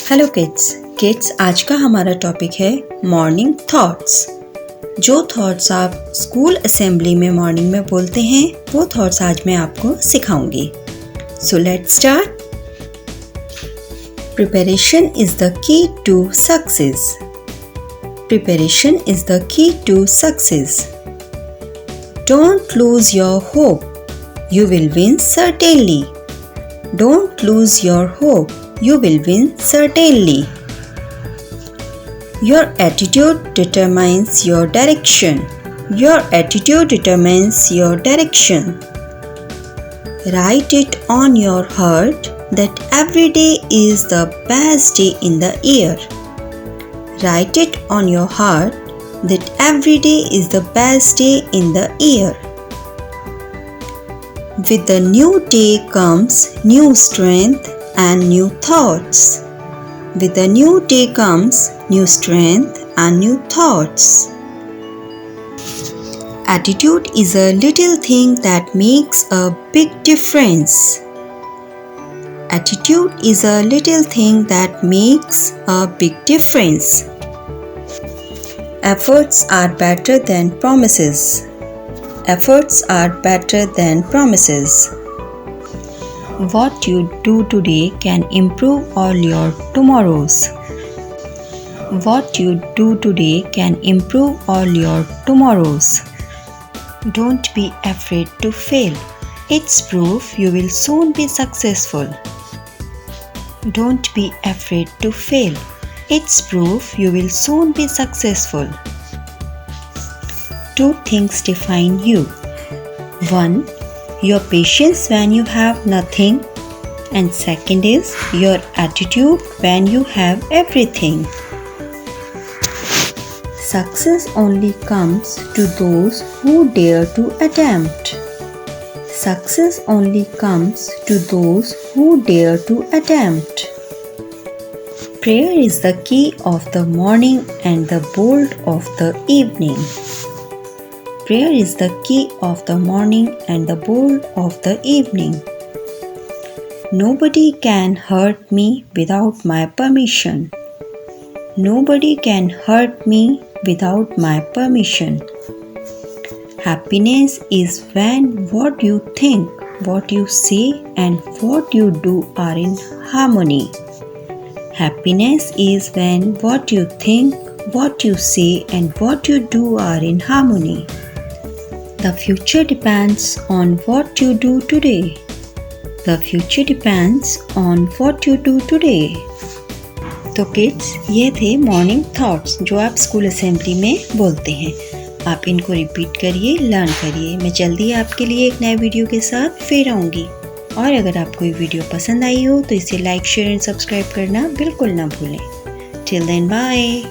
Hello kids आज का हमारा टॉपिक है मॉर्निंग थॉट्स। जो थॉट्स आप स्कूल असेंबली में मॉर्निंग में बोलते हैं वो थॉट्स आज मैं आपको सिखाऊंगी। So let's start. Preparation is the key to success. Preparation is the key to success. Don't lose your hope, you will win certainly. Don't lose your hope, you will win certainly. Your attitude determines your direction. Your attitude determines your direction. Write it on your heart that every day is the best day in the year. Write it on your heart that every day is the best day in the year. With the new day comes new strength and new thoughts. With the new day comes new strength and new thoughts. Attitude is a little thing that makes a big difference. Attitude is a little thing that makes a big difference. Efforts are better than promises. Efforts are better than promises. What you do today can improve all your tomorrows. What you do today can improve all your tomorrows. Don't be afraid to fail. It's proof you will soon be successful. Don't be afraid to fail. It's proof you will soon be successful. Two things define you. One, your patience when you have nothing, and second is your attitude when you have everything. Success only comes to those who dare to attempt. Success only comes to those who dare to attempt. Prayer is the key of the morning and the bolt of the evening. Prayer is the key of the morning and the bolt of the evening. Nobody can hurt me without my permission. Nobody can hurt me without my permission. Happiness is when what you think, what you say, and what you do are in harmony. Happiness is when what you think, what you say, and what you do are in harmony. The future depends on what you do today. The future depends on what you do today. तो kids, ये थे morning thoughts जो आप school assembly में बोलते हैं। आप इनको रिपीट करिए, लर्न करिए। मैं जल्दी आपके लिए एक नए वीडियो के साथ फिर आऊँगी। और अगर आपको ये वीडियो पसंद आई हो तो इसे लाइक, शेयर एंड सब्सक्राइब करना बिल्कुल ना भूलें। Till then bye.